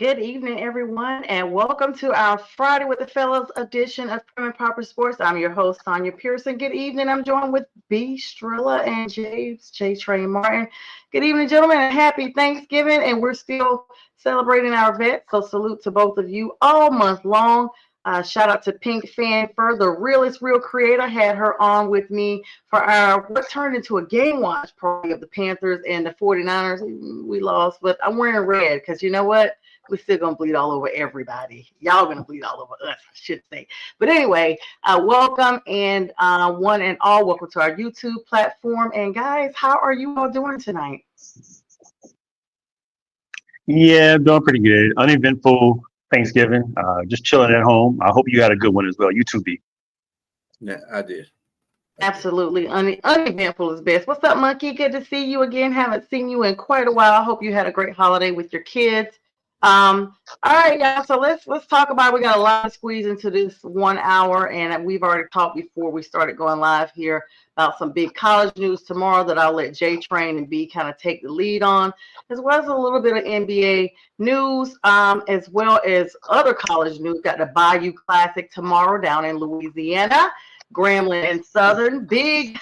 Good evening, everyone, and welcome to our Friday with the Fellows edition of Prim and Proper Sports. I'm your host, Sonja Pearson. Good evening. I'm joined with B. Strilla and James JTrain Martin. Good evening, gentlemen, and happy Thanksgiving. And we're still celebrating our vets, so salute to both of you all month long. Shout out to Pink Fanfur, the realest real creator. Had her on with me for our what turned into a game watch party of the Panthers and the 49ers. We lost, but I'm wearing red because you know what? We're still gonna bleed all over everybody. Y'all gonna bleed all over us, I should say. But anyway, welcome and one and all, welcome to our YouTube platform. And guys, how are you all doing tonight? Yeah, doing pretty good. Uneventful Thanksgiving. Just chilling at home. I hope you had a good one as well. You too, B. Yeah, I did. Absolutely uneventful is best. What's up, Monkey? Good to see you again. Haven't seen you in quite a while. I hope you had a great holiday with your kids. All right, y'all. So let's talk about. We got a lot of squeeze into this 1 hour, and we've already talked before we started going live here about some big college news tomorrow that I'll let J Train and B kind of take the lead on, as well as a little bit of NBA news, as well as other college news. Got the Bayou Classic tomorrow down in Louisiana. Grambling and Southern. Big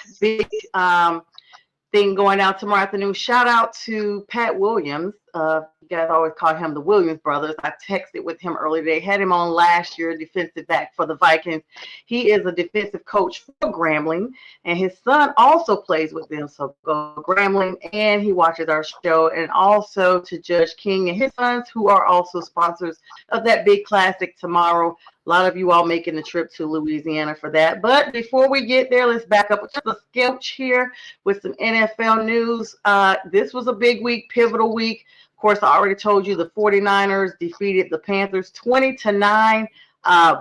thing going out tomorrow afternoon. Shout out to Pat Williams. You guys always call him the Williams brothers. I texted with him earlier today. Had him on last year, defensive back for the Vikings. He is a defensive coach for Grambling, and his son also plays with them. So go Grambling, and he watches our show. And also to Judge King and his sons, who are also sponsors of that big classic tomorrow. A lot of you all making the trip to Louisiana for that. But before we get there, let's back up just a sketch here with some NFL news. This was a big week, pivotal week. Of course, I already told you the 49ers defeated the Panthers 20-9.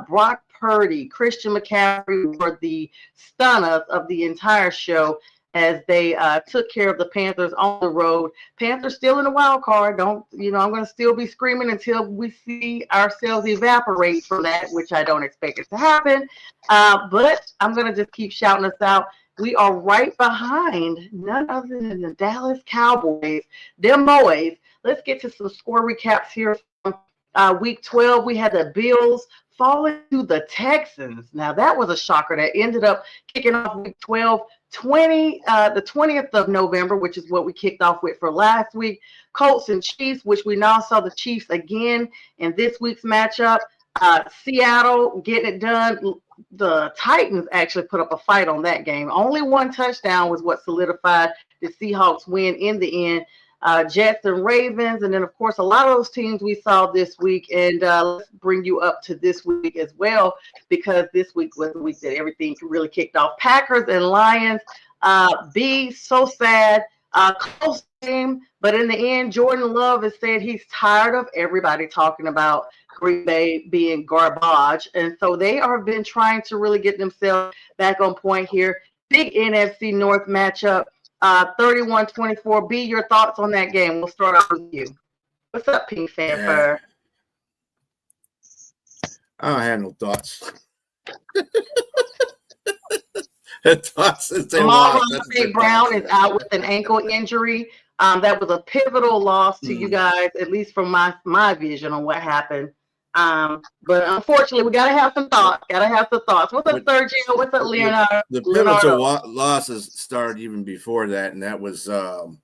Brock Purdy, Christian McCaffrey were the stunners of the entire show as they took care of the Panthers on the road. Panthers still in the wild card. I'm going to still be screaming until we see ourselves evaporate from that, which I don't expect it to happen. But I'm going to just keep shouting us out. We are right behind none other than the Dallas Cowboys, them boys. Let's get to some score recaps here from week 12. We had the Bills falling to the Texans. Now, that was a shocker that ended up kicking off week 12. The 20th of November, which is what we kicked off with for last week. Colts and Chiefs, which we now saw the Chiefs again in this week's matchup. Seattle getting it done. The Titans actually put up a fight on that game. Only one touchdown was what solidified the Seahawks win in the end. Jets and Ravens, and then of course a lot of those teams we saw this week. And let's bring you up to this week as well, because this week was the week that everything really kicked off. Packers and Lions. So sad. Close game, but in the end, Jordan Love has said he's tired of everybody talking about Green Bay being garbage, and so they have been trying to really get themselves back on point here. Big NFC North matchup. 31-24. B, your thoughts on that game? We'll start off with you. What's up, Pink Fanfare? I don't have no thoughts. St. Brown is out with an ankle injury. That was a pivotal loss to you guys, at least from my vision on what happened. But unfortunately, we gotta have some thoughts. What's up, Sergio? What's up, Leonardo? The pivotal losses started even before that, and that was Sam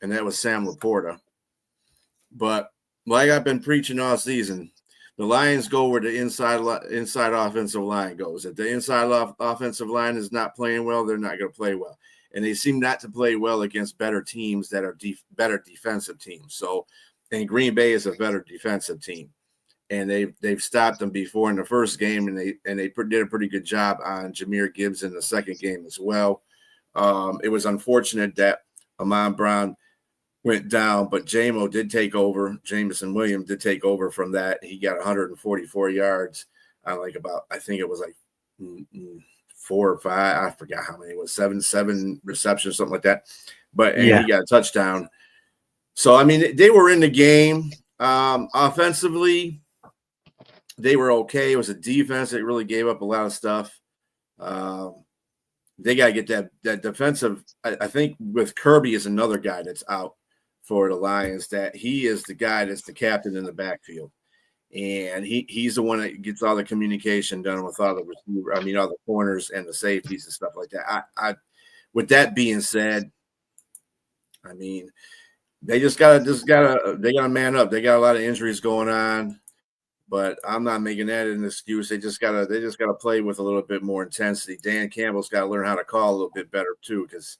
Laporta. But like I've been preaching all season, the Lions go where the inside offensive line goes. If the inside offensive line is not playing well, they're not going to play well, and they seem not to play well against better teams that are better defensive teams. So, and Green Bay is a better defensive team. And they've stopped them before in the first game, and they did a pretty good job on Jahmyr Gibbs in the second game as well. It was unfortunate that Amon Brown went down, but Jameson Williams did take over from that. He got 144 yards on I think it was 4 or 5. I forgot how many it was, seven receptions, something like that. But he got a touchdown. So I mean, they were in the game. Offensively, they were okay. It was a defense that really gave up a lot of stuff. They got to get that defensive. I think with Kirby is another guy that's out. for the Lions that he is the guy that's the captain in the backfield. And he's the one that gets all the communication done with all the receiver, all the corners and the safeties and stuff like that. I with that being said, they just gotta man up. They got a lot of injuries going on, but I'm not making that an excuse. They just gotta play with a little bit more intensity. Dan Campbell's got to learn how to call a little bit better too, because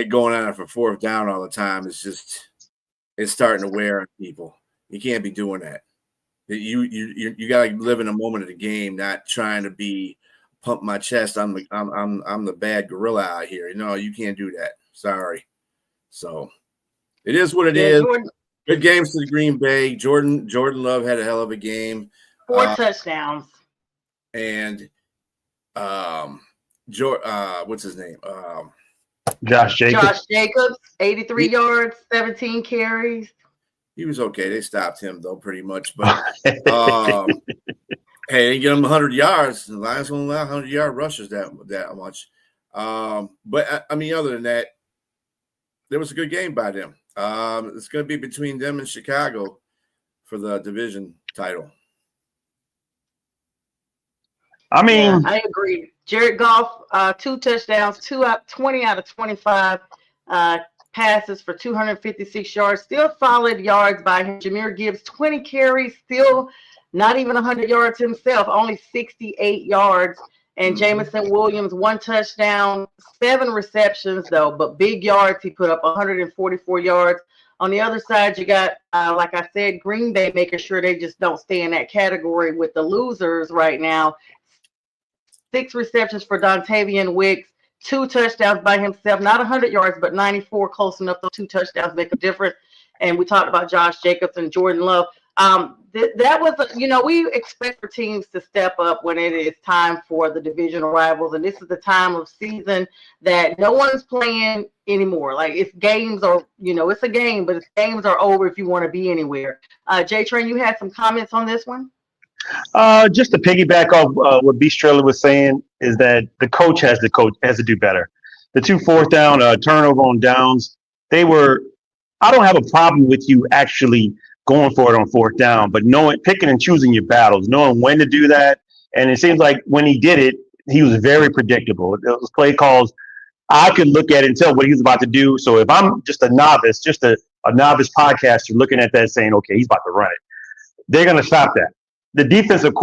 going on for fourth down all the time is it's starting to wear on people. You can't be doing that. You gotta live in a moment of the game, not trying to be pump my chest. I'm the bad gorilla out here. You can't do that. Sorry. So it is what it is. Jordan, Good games to the Green Bay. Jordan Love had a hell of a game. 4 touchdowns. And what's his name? Josh Jacobs, 83 yards, 17 carries. He was okay. They stopped him though, pretty much. But hey, they get him 100 yards. The Lions won't allow 100-yard rushes that much. But other than that, there was a good game by them. It's going to be between them and Chicago for the division title. I agree. Jared Goff, 2 touchdowns, 20 out of 25 passes for 256 yards. Still solid yards by him. Jahmyr Gibbs, 20 carries, still not even 100 yards himself, only 68 yards. And Jamison Williams, 1 touchdown, 7 receptions, though, but big yards. He put up 144 yards. On the other side, you got, like I said, Green Bay making sure they just don't stay in that category with the losers right now. 6 receptions for Dontavian Wicks, 2 touchdowns by himself, not 100 yards, but 94, close enough. Those 2 touchdowns make a difference. And we talked about Josh Jacobs and Jordan Love. That was, we expect for teams to step up when it is time for the divisional rivals. And this is the time of season that no one's playing anymore. Like, it's games are, it's a game, but games are over if you want to be anywhere. JTrain, you had some comments on this one? Just to piggyback off what B. Strella was saying is that the coach has to do better. The 2 fourth down turnover on downs, I don't have a problem with you actually going for it on 4th down, but picking and choosing your battles, knowing when to do that. And it seems like when he did it, he was very predictable. Those play calls, I could look at it and tell what he was about to do. So if I'm just a novice, a novice podcaster looking at that saying, okay, he's about to run it, they're going to stop that. The defensive,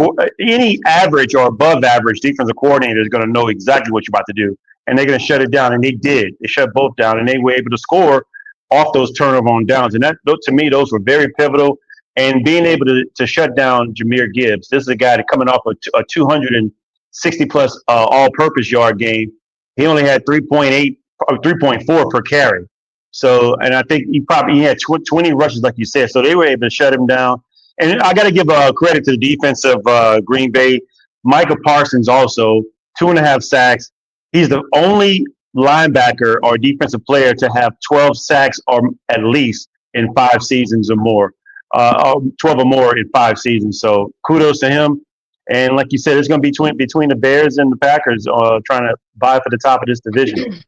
any average or above average defensive coordinator is going to know exactly what you're about to do, and they're going to shut it down. And they did. They shut both down, and they were able to score off those turnover on downs. And that, to me, those were very pivotal. And being able to shut down Jahmyr Gibbs, this is a guy that coming off a 260-plus all-purpose yard game. He only had 3.8 or 3.4 per carry. So, and I think he had 20 rushes, like you said. So they were able to shut him down. And I got to give credit to the defense of Green Bay. Micah Parsons also, 2.5 sacks. He's the only linebacker or defensive player to have 12 sacks or at least in 5 seasons or more, 12 or more in 5 seasons. So kudos to him. And like you said, it's going to be between the Bears and the Packers trying to vie for the top of this division.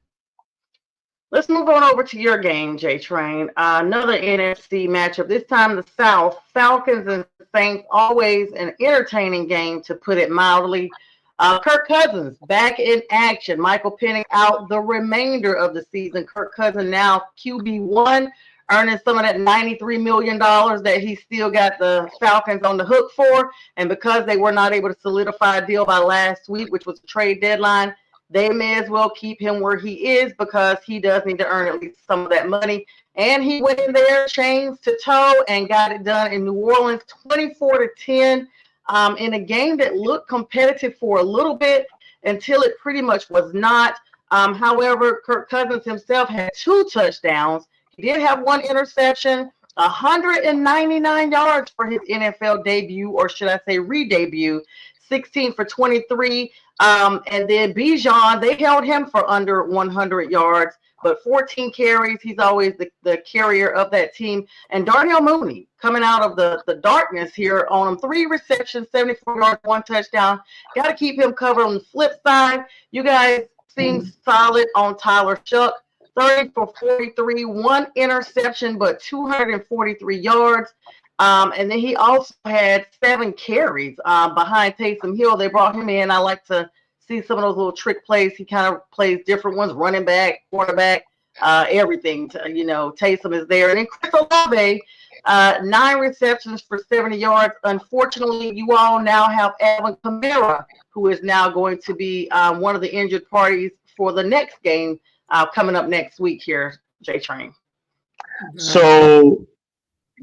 Let's move on over to your game, JTrain. Another NFC matchup. This time the South. Falcons and Saints, always an entertaining game, to put it mildly. Kirk Cousins back in action. Michael Penix out the remainder of the season. Kirk Cousins now QB1, earning some of that $93 million that he still got the Falcons on the hook for. And because they were not able to solidify a deal by last week, which was the trade deadline, they may as well keep him where he is because he does need to earn at least some of that money. And he went in there, chains to toe, and got it done in New Orleans, 24-10. In a game that looked competitive for a little bit until it pretty much was not. However, Kirk Cousins himself had 2 touchdowns. He did have 1 interception, 199 yards for his NFL debut, or should I say re-debut, 16 for 23. And then Bijan, they held him for under 100 yards, but 14 carries. He's always the carrier of that team. And Darnell Mooney coming out of the darkness here on him. 3 receptions, 74 yards, 1 touchdown. Got to keep him covered. On the flip side, you guys seem solid on Tyler Shuck. 30 for 43, one interception, but 243 yards. And then he also had 7 carries behind Taysom Hill. They brought him in. I like to see some of those little trick plays. He kind of plays different ones, running back, quarterback, everything. Taysom is there. And then Chris Olave, 9 receptions for 70 yards. Unfortunately, you all now have Alvin Kamara, who is now going to be one of the injured parties for the next game coming up next week here, JTrain. So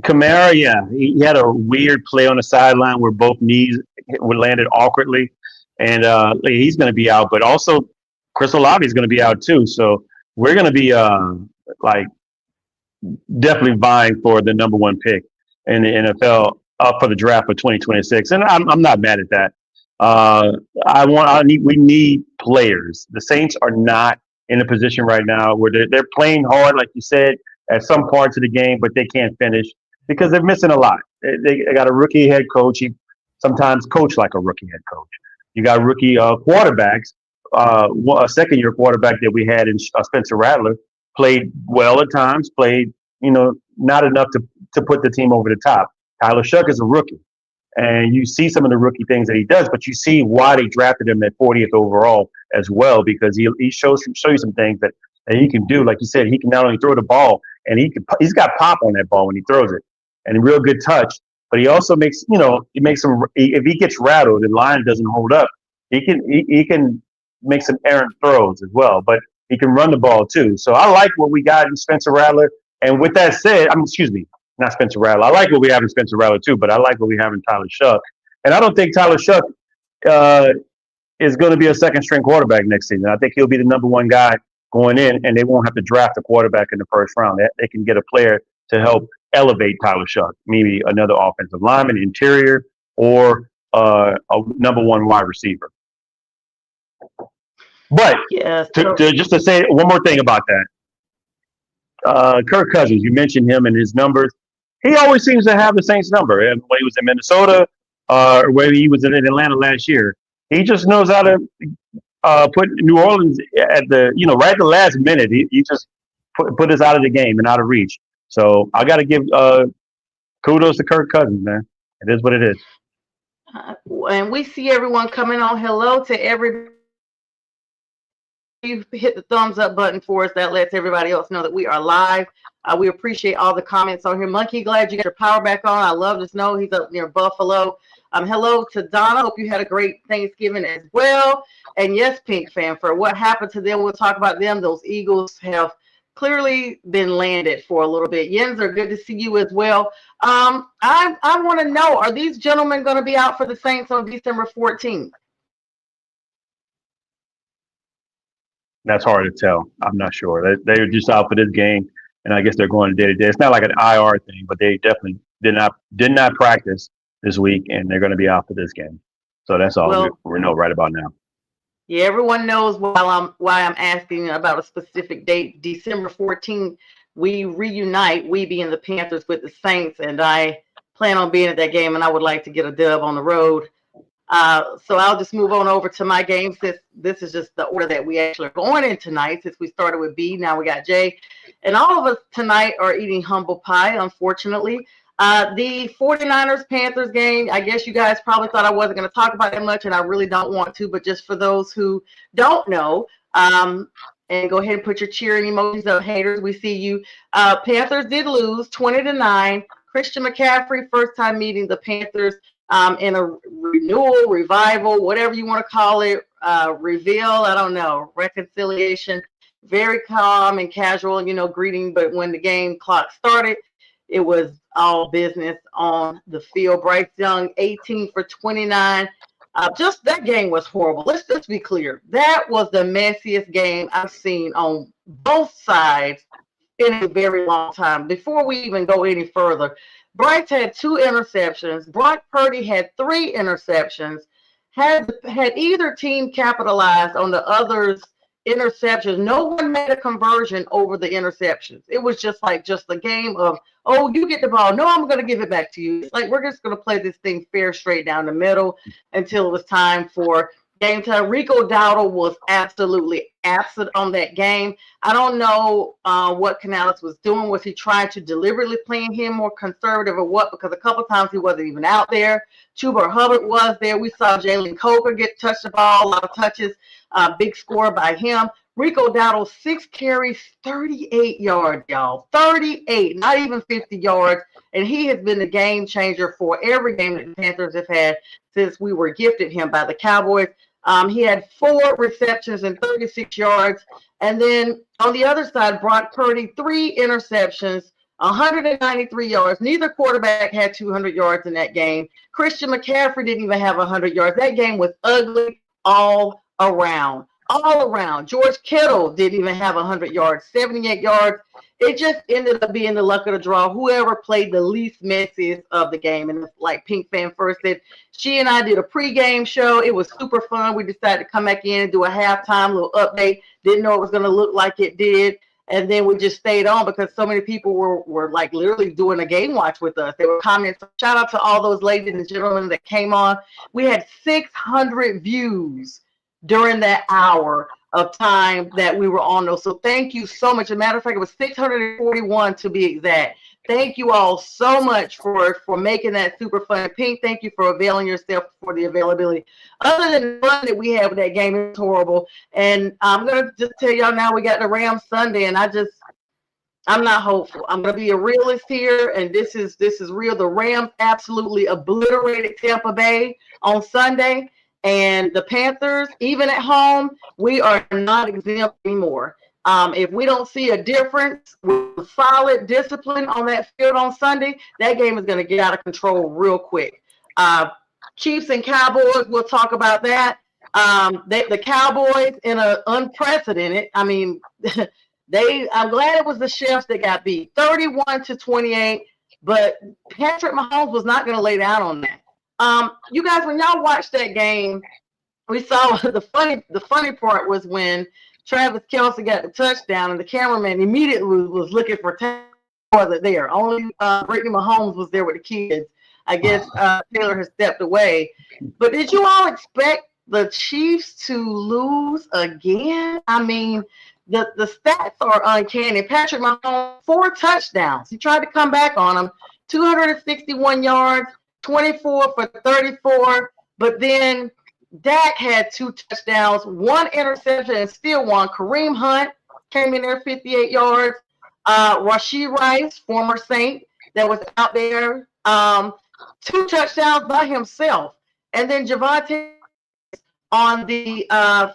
Kamara, yeah, he had a weird play on the sideline where both knees were landed awkwardly, and he's going to be out. But also, Chris Olave is going to be out too. So we're going to be definitely vying for the number 1 pick in the NFL up for the draft for 2026, and I'm not mad at that. We need players. The Saints are not in a position right now where they're playing hard, like you said, at some parts of the game, but they can't finish because they're missing a lot. They got a rookie head coach. He sometimes coach like a rookie head coach. You got rookie quarterbacks. A second-year quarterback that we had in Spencer Rattler played well at times, played, not enough to put the team over the top. Tyler Shuck is a rookie, and you see some of the rookie things that he does, but you see why they drafted him at 40th overall as well, because he show you some things that he can do. Like you said, he can not only throw the ball, and he's got pop on that ball when he throws it, and a real good touch. But he also makes, if he gets rattled and line doesn't hold up, he can make some errant throws as well. But he can run the ball too. So I like what we got in Spencer Rattler. And with that said, not Spencer Rattler. I like what we have in Spencer Rattler too, but I like what we have in Tyler Shuck. And I don't think Tyler Shuck is going to be a second string quarterback next season. I think he'll be the number 1 guy going in, and they won't have to draft a quarterback in the first round. They can get a player to help elevate Tyler Shuck, maybe another offensive lineman, interior, or a number 1 wide receiver. But just to say one more thing about that, Kirk Cousins, you mentioned him and his numbers. He always seems to have the Saints number. And when he was in Minnesota, or when he was in Atlanta last year, he just knows how to put New Orleans at the, right at the last minute. He just put us out of the game and out of reach. So I got to give kudos to Kirk Cousins, man. It is what it is. And we see everyone coming on. Hello to everybody. You hit the thumbs up button for us. That lets everybody else know that we are live. We appreciate all the comments on here. Monkey, glad you got your power back on. I love the snow. He's up near Buffalo. Hello to Donna. Hope you had a great Thanksgiving as well. And yes, Pink Fan, for what happened to them, we'll talk about them. Those Eagles have clearly been landed for a little bit. Yenzer, good to see you as well. I want to know, are these gentlemen going to be out for the Saints on December 14th? That's hard to tell. I'm not sure. They're just out for this game, and I guess they're going day to day. It's not like an IR thing, but they definitely did not practice this week, and they're going to be out for this game. So that's all we know right about now. Yeah, everyone knows why I'm asking about a specific date. December 14th, we reunite, we being the Panthers, with the Saints, and I plan on being at that game, and I would like to get a dub on the road. So I'll just move on over to my game, since this is just the order that we actually are going in tonight, since we started with B, now we got J. And all of us tonight are eating humble pie, unfortunately. The 49ers-Panthers game, I guess you guys probably thought I wasn't going to talk about that much, and I really don't want to, but just for those who don't know, and go ahead and put your cheering emojis up, haters. We see you. Panthers did lose 20-9. Christian McCaffrey, first time meeting the Panthers in a renewal, revival, whatever you want to call it, reveal, I don't know, reconciliation, very calm and casual, greeting. But when the game clock started, it was all business on the field. Bryce Young, 18 for 29. Just that game was horrible. Let's just be clear. That was the messiest game I've seen on both sides in a very long time. Before we even go any further, Bryce had 2 interceptions. Brock Purdy had 3 interceptions. Had either team capitalized on the other's interceptions, no one made a conversion over the interceptions. It was just the game of, oh, you get the ball. No, I'm going to give it back to you. It's like we're just going to play this thing fair, straight down the middle until it was time for game time. Rico Dowdle was absolutely absent on that game. I don't know what Canales was doing. Was he trying to deliberately playing him more conservative or what? Because a couple times he wasn't even out there. Chuba Hubbard was there. We saw Jalen Coker get touched the ball, a lot of touches, big score by him. Rico Dowdle, 6 carries, 38 yards, y'all. 38, not even 50 yards. And he has been the game changer for every game that the Panthers have had since we were gifted him by the Cowboys. He had 4 receptions and 36 yards. And then on the other side, Brock Purdy, 3 interceptions, 193 yards. Neither quarterback had 200 yards in that game. Christian McCaffrey didn't even have 100 yards. That game was ugly all around. All around. George Kittle didn't even have 100 yards, 78 yards. It just ended up being the luck of the draw. Whoever played the least messiest of the game. And like Pink Fan First said, she and I did a pregame show. It was super fun. We decided to come back in and do a halftime little update. Didn't know it was going to look like it did. And then we just stayed on because so many people were like literally doing a game watch with us. There were comments. Shout out to all those ladies and gentlemen that came on. We had 600 views during that hour of time that we were on those. So thank you so much. As a matter of fact, it was 641 to be exact. Thank you all so much for making that super fun. Pink, thank you for availing yourself for the availability. Other than the fun that we had with that game, it was horrible. And I'm going to just tell y'all now we got the Rams Sunday, and I'm not hopeful. I'm going to be a realist here, and this is real. The Rams absolutely obliterated Tampa Bay on Sunday. And the Panthers, even at home, we are not exempt anymore. If we don't see a difference with solid discipline on that field on Sunday, that game is going to get out of control real quick. Chiefs and Cowboys, we'll talk about that. The Cowboys in an unprecedented, I mean, I'm glad it was the Chiefs that got beat 31-28, but Patrick Mahomes was not going to lay down on that. You guys, when y'all watched that game, we saw the funny part was when Travis Kelce got the touchdown and the cameraman immediately was looking for wasn't there. Only Brittany Mahomes was there with the kids. I guess Taylor has stepped away. But did you all expect the Chiefs to lose again? I mean, the stats are uncanny. Patrick Mahomes, 4 touchdowns. He tried to come back on them, 261 yards. 24 for 34, but then Dak had 2 touchdowns, 1 interception, and still won. Kareem Hunt came in there 58 yards. Rashee Rice, former Saint, that was out there, 2 touchdowns by himself. And then Javonte on the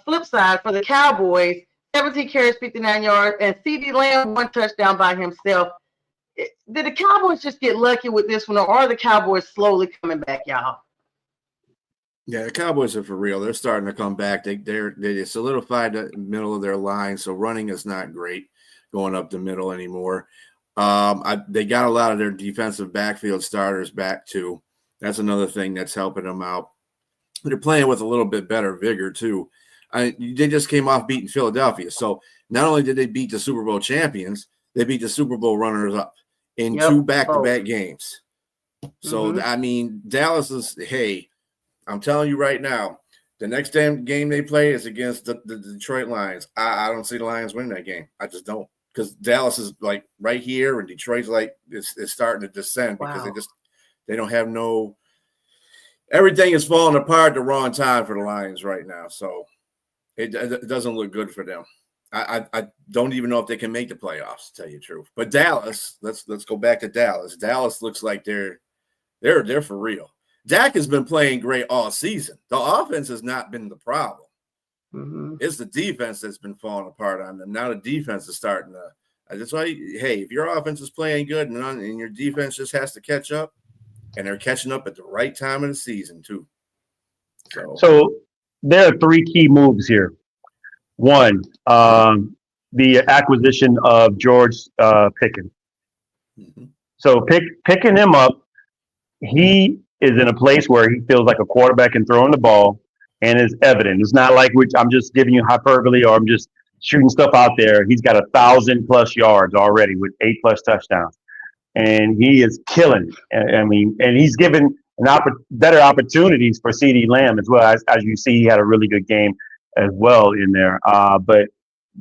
flip side for the Cowboys, 17 carries, 59 yards, and CeeDee Lamb 1 touchdown by himself. Did the Cowboys just get lucky with this one, or are the Cowboys slowly coming back, y'all? Yeah, the Cowboys are for real. They're starting to come back. They solidified the middle of their line, so running is not great going up the middle anymore. They got a lot of their defensive backfield starters back too. That's another thing that's helping them out. They're playing with a little bit better vigor too. They just came off beating Philadelphia, so not only did they beat the Super Bowl champions, they beat the Super Bowl runners-up in 2 back-to-back games. So, I mean, Dallas is, hey, I'm telling you right now, the next damn game they play is against the Detroit Lions. I don't see the Lions winning that game. I just don't. Because Dallas is, like, right here, and Detroit's, like, is starting to descend because they don't have no – everything is falling apart at the wrong time for the Lions right now. So, it doesn't look good for them. I don't even know if they can make the playoffs, to tell you the truth. But Dallas, let's go back to Dallas. Dallas looks like they're for real. Dak has been playing great all season. The offense has not been the problem. It's the defense that's been falling apart on them. Now the defense is starting to. That's why, hey, if your offense is playing good and your defense just has to catch up, and they're catching up at the right time of the season too. So there are 3 key moves here. One, the acquisition of George Pickens. So picking him up, he is in a place where he feels like a quarterback and throwing the ball, and it's evident. It's not like I'm just giving you hyperbole or I'm just shooting stuff out there. He's got 1,000+ yards already with 8+ touchdowns, and he is killing. I mean, and he's given better opportunities for CeeDee Lamb as well. As you see, he had a really good game as well in there. But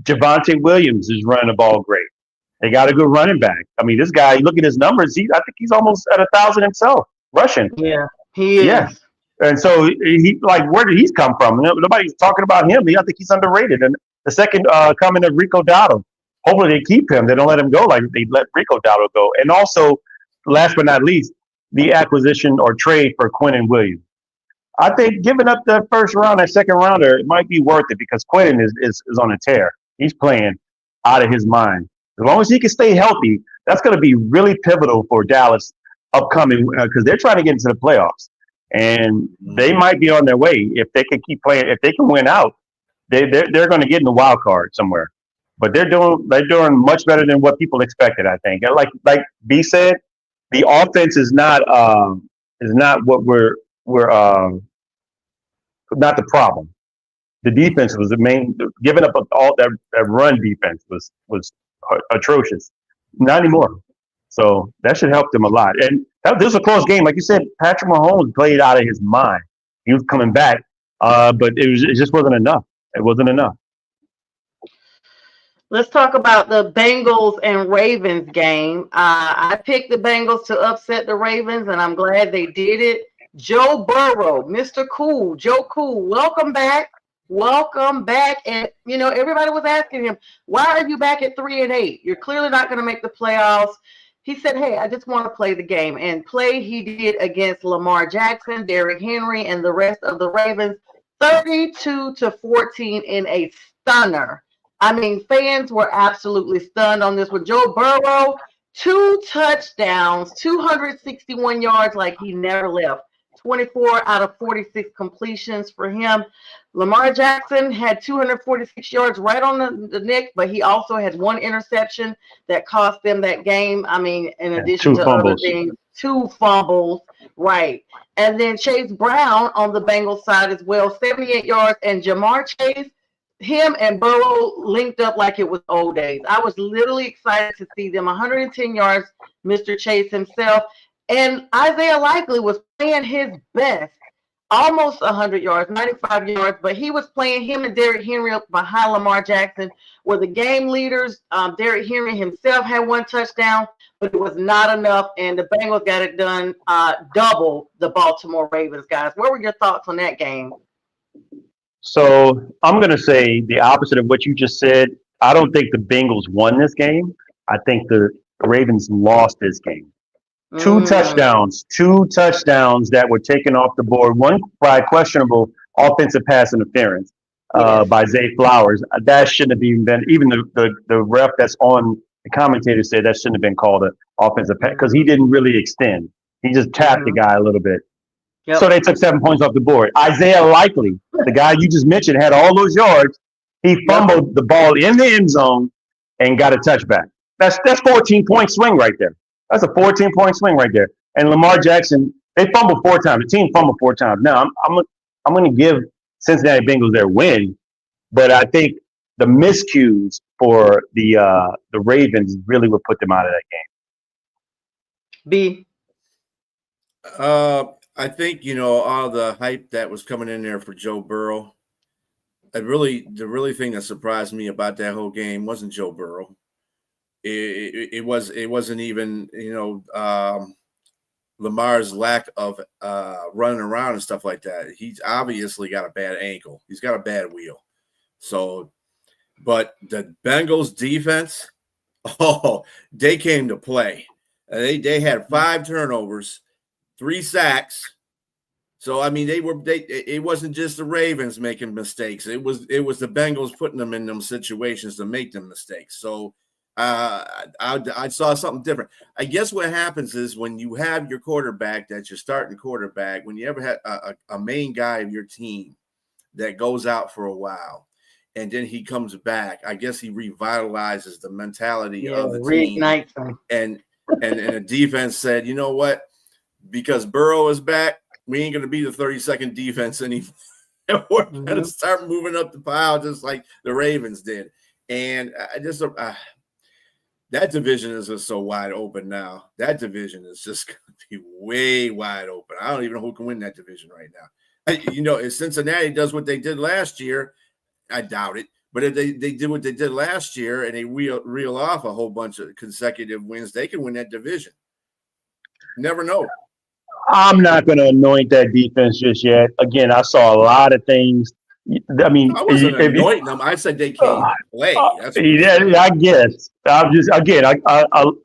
Javonte Williams is running the ball great. They got a good running back. I mean, this guy, look at his numbers. I think he's almost at 1,000 himself rushing. Yeah, he is. Yeah. And so where did he come from? Nobody's talking about him. I think he's underrated. And the second coming of Rico Dowdle. Hopefully they keep him. They don't let him go like they let Rico Dowdle go. And also, last but not least, the acquisition or trade for Quinnen Williams. I think giving up the first round, that second rounder, it might be worth it because Quinnen is on a tear. He's playing out of his mind. As long as he can stay healthy, that's going to be really pivotal for Dallas upcoming because they're trying to get into the playoffs. And they might be on their way if they can keep playing. If they can win out, they're going to get in the wild card somewhere. But they're doing much better than what people expected. I think. Like B said, the offense is not what we're not the problem. The defense was the main. Giving up all that run defense was atrocious. Not anymore. So that should help them a lot. And this was a close game. Like you said, Patrick Mahomes played out of his mind. He was coming back, but it just wasn't enough. It wasn't enough. Let's talk about the Bengals and Ravens game. I picked the Bengals to upset the Ravens, and I'm glad they did it. Joe Burrow, Mr. Cool, Joe Cool, welcome back. Welcome back. And, everybody was asking him, why are you back at 3-8? You're clearly not going to make the playoffs. He said, hey, I just want to play the game. And play he did against Lamar Jackson, Derrick Henry, and the rest of the Ravens, 32-14 in a stunner. I mean, fans were absolutely stunned on this one. Joe Burrow, 2 touchdowns, 261 yards like he never left. 24 out of 46 completions for him. Lamar Jackson had 246 yards right on the nick, but he also had 1 interception that cost them that game. I mean, in addition to other things, 2 fumbles, right. And then Chase Brown on the Bengals side as well, 78 yards. And Jamar Chase, him and Burrow linked up like it was old days. I was literally excited to see them. 110 yards, Mr. Chase himself. And Isaiah Likely was playing his best, almost 100 yards, 95 yards, but he was playing him and Derrick Henry up behind Lamar Jackson were the game leaders. Derrick Henry himself had 1 touchdown, but it was not enough, and the Bengals got it done double the Baltimore Ravens, guys. What were your thoughts on that game? So I'm going to say the opposite of what you just said. I don't think the Bengals won this game. I think the Ravens lost this game. 2 touchdowns that were taken off the board. 1 by questionable offensive pass interference by Zay Flowers. That shouldn't have even been. Even the ref that's on the commentator said that shouldn't have been called an offensive pass because he didn't really extend. He just tapped the guy a little bit. Yep. So they took 7 points off the board. Isaiah Likely, the guy you just mentioned, had all those yards. He fumbled the ball in the end zone and got a touchback. That's 14-point swing right there. That's a 14-point swing right there. And Lamar Jackson, they fumbled 4 times. The team fumbled 4 times. Now, I'm going to give Cincinnati Bengals their win, but I think the miscues for the Ravens really would put them out of that game. B. I think, all the hype that was coming in there for Joe Burrow, the really thing that surprised me about that whole game wasn't Joe Burrow. It wasn't even, Lamar's lack of running around and stuff like that. He's obviously got a bad ankle. He's got a bad wheel. So, but the Bengals defense, they came to play. They had 5 turnovers, 3 sacks. So I mean, it wasn't just the Ravens making mistakes. It was the Bengals putting them in them situations to make them mistakes. So I saw something different. I guess what happens is when you have your quarterback, that's your starting quarterback, when you ever had a main guy of your team that goes out for a while and then he comes back, I guess he revitalizes the mentality of the team. And the defense said, you know what? Because Burrow is back, we ain't going to be the 32nd defense anymore. We're going to start moving up the pile just like the Ravens did. And That division is just so wide open now. That division is just going to be way wide open. I don't even know who can win that division right now. If Cincinnati does what they did last year, I doubt it. But if they did what they did last year and they reel off a whole bunch of consecutive wins, they can win that division. Never know. I'm not going to anoint that defense just yet. Again, I saw a lot of things. I mean, I wasn't anointing them. I said they can't play. That's I guess. I'm just I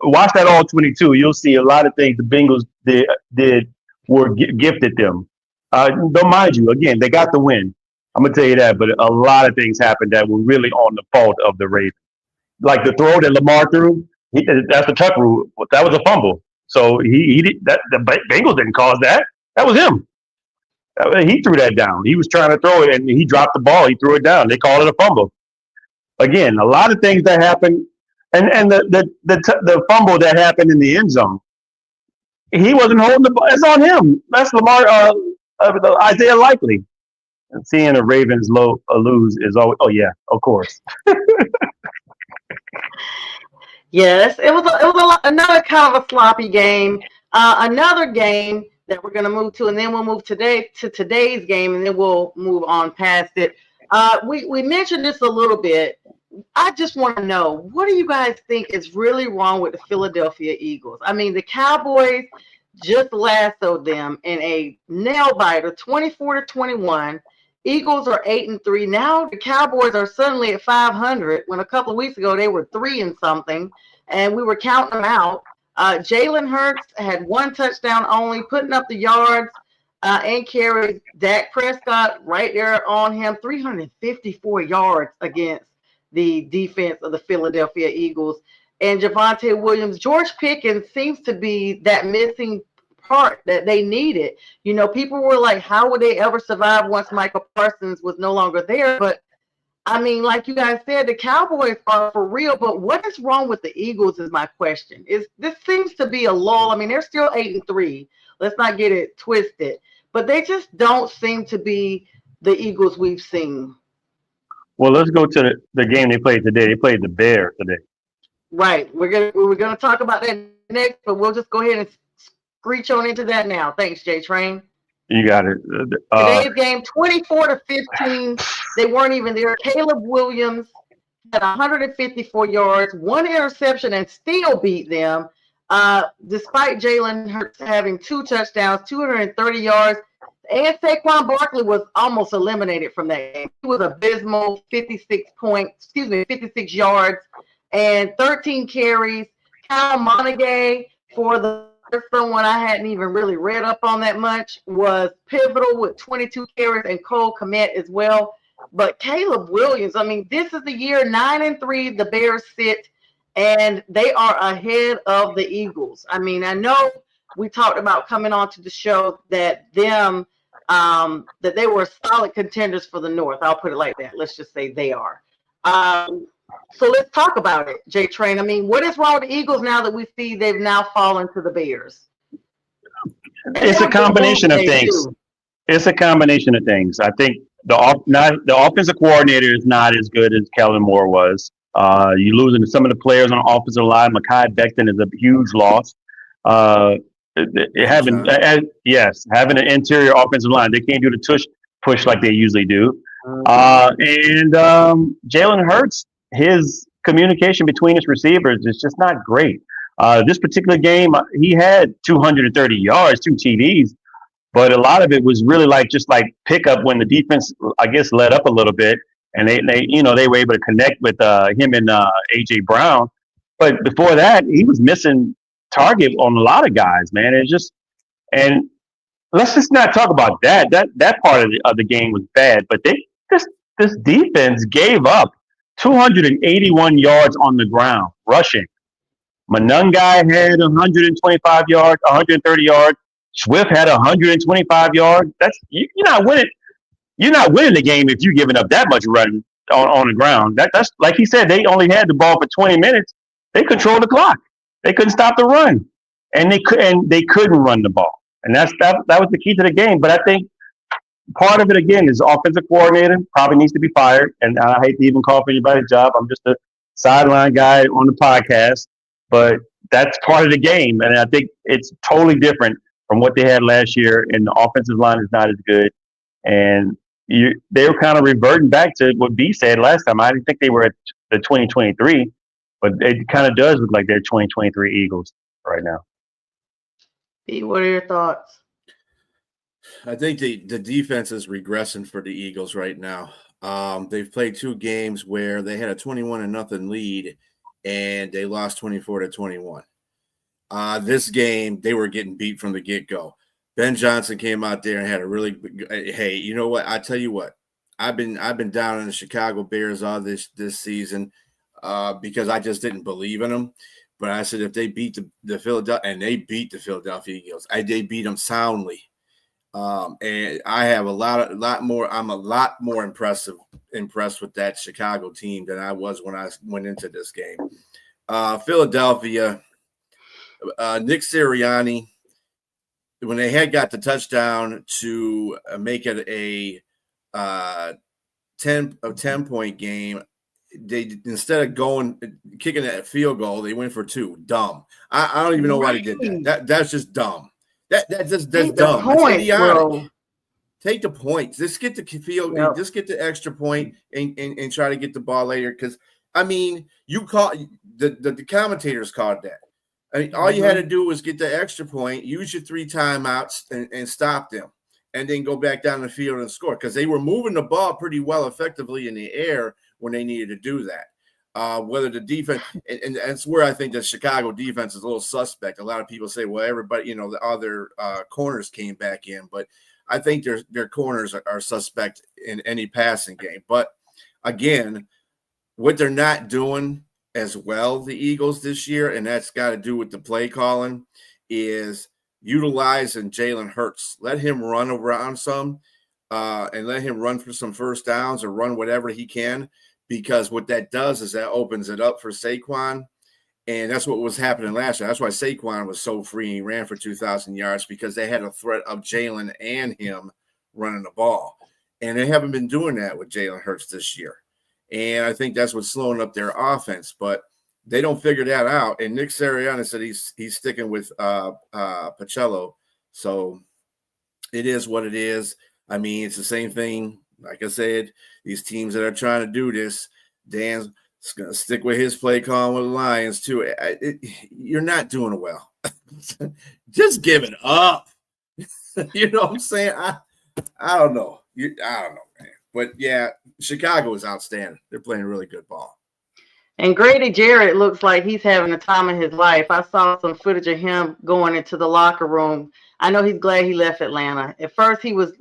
watch that all 22. You'll see a lot of things the Bengals did were gifted them. Don't mind you. Again, they got the win. I'm gonna tell you that. But a lot of things happened that were really on the fault of the Ravens. Like the throw that Lamar threw. That's the Tuck rule. That was a fumble. So he did that. The Bengals didn't cause that. That was him. He threw that down. He was trying to throw it, and he dropped the ball. He threw it down. They called it a fumble. Again, a lot of things that happened, and the fumble that happened in the end zone. He wasn't holding the ball. It's on him. That's Lamar. Isaiah Likely. And seeing the Ravens lose is always. Oh yeah, of course. Yes, it was another kind of a sloppy game. Another game that we're going to move to, and then we'll move today's game, and then we'll move on past it. We mentioned this a little bit. I just want to know, what do you guys think is really wrong with the Philadelphia Eagles? I mean, the Cowboys just lassoed them in a nail biter, 24-21. Eagles are 8-3. Now the Cowboys are suddenly at 500 when a couple of weeks ago they were 3 and something, and we were counting them out. Jalen Hurts had 1 touchdown only, putting up the yards and carries. Dak Prescott right there on him, 354 yards against the defense of the Philadelphia Eagles. And Javonte Williams, George Pickens seems to be that missing part that they needed. People were like, how would they ever survive once Michael Parsons was no longer there? But I mean, like you guys said, the Cowboys are for real, but what is wrong with the Eagles is my question. This seems to be a lull. I mean, they're still 8-3. Let's not get it twisted. But they just don't seem to be the Eagles we've seen. Well, let's go to the game they played today. They played the Bears today. Right. We're gonna talk about that next, but we'll just go ahead and screech on into that now. Thanks, JTrain. You got it. Today's game, 24-15. They weren't even there. Caleb Williams had 154 yards, 1 interception, and still beat them. Despite Jalen Hurts having 2 touchdowns, 230 yards, and Saquon Barkley was almost eliminated from that game. He was abysmal, 56 yards, and 13 carries. Kyle Monaghay, for someone I hadn't even really read up on that much, was pivotal with 22 carries, and Cole Kmet as well. But Caleb Williams, I mean, this is the year 9-3. The Bears sit, and they are ahead of the Eagles. I mean, I know we talked about coming on to the show that that they were solid contenders for the North. I'll put it like that. Let's just say they are. So let's talk about it, JTrain. I mean, what is wrong with the Eagles now that we see they've now fallen to the Bears? It's a combination of things. It's a combination of things. I think the offensive coordinator is not as good as Kellen Moore was. You're losing some of the players on the offensive line. Mekhi Becton is a huge loss. Having an interior offensive line, they can't do the tush push like they usually do. And Jalen Hurts, his communication between his receivers is just not great. This particular game, he had 230 yards, 2 TDs, but a lot of it was really just pickup when the defense, I guess, let up a little bit, and they were able to connect with him and AJ Brown. But before that, he was missing target on a lot of guys, man. And let's just not talk about that. That part of the game was bad, but this defense gave up 281 yards on the ground rushing. Manungai had 125 yards, 130 yards. Swift had 125 yards. You're not winning. You're not winning the game if you're giving up that much running on the ground. That's like he said. They only had the ball for 20 minutes. They controlled the clock. They couldn't stop the run, and they couldn't run the ball. And that was the key to the game. But I think part of it again is the offensive coordinator probably needs to be fired. And I hate to even call for anybody's job. I'm just sideline guy on the podcast, but that's part of the game. And I think it's totally different from what they had last year. And the offensive line is not as good. And they were kind of reverting back to what B said last time. I didn't think they were at the 2023, but it kind of does look like they're 2023 Eagles right now. B, what are your thoughts? I think the defense is regressing for the Eagles right now. They've played 2 games where they had a 21-0 lead and they lost 24-21. This game, they were getting beat from the get-go. Ben Johnson came out there and had a really – hey, you know what? I tell you what. I've been down on the Chicago Bears all this season because I just didn't believe in them. But I said if they beat the Philadelphia – and they beat the Philadelphia Eagles. They beat them soundly. And I have a lot more. I'm a lot more impressed with that Chicago team than I was when I went into this game. Philadelphia, Nick Sirianni, when they had got the touchdown to make it a 10-point game, they instead of kicking that field goal, they went for 2. Dumb. I don't even know why they did that. That's just dumb. That's dumb. Point, idiotic. Take the points. Just get the field. Yep. Just get the extra point and try to get the ball later. Because I mean, you call the commentators called that. I mean, all you had to do was get the extra point, use your 3 timeouts, and stop them, and then go back down the field and score. Because they were moving the ball pretty well, effectively in the air when they needed to do that. Whether the defense, and that's where I think the Chicago defense is a little suspect. A lot of people say, well, everybody, the other corners came back in, but I think their corners are suspect in any passing game. But again, what they're not doing as well, the Eagles this year, and that's got to do with the play calling, is utilizing Jalen Hurts. Let him run around some and let him run for some first downs or run whatever he can. Because what that does is that opens it up for Saquon. And that's what was happening last year. That's why Saquon was so free. He ran for 2,000 yards because they had a threat of Jalen and him running the ball. And they haven't been doing that with Jalen Hurts this year. And I think that's what's slowing up their offense. But they don't figure that out. And Nick Sirianni said he's sticking with Pacello. So it is what it is. I mean, it's the same thing. Like I said, these teams that are trying to do this, Dan's going to stick with his play call with the Lions too. You're not doing well. Just give it up. You know what I'm saying? I don't know. I don't know, man. But, yeah, Chicago is outstanding. They're playing really good ball. And Grady Jarrett looks like he's having the time of his life. I saw some footage of him going into the locker room. I know he's glad he left Atlanta. At first he was,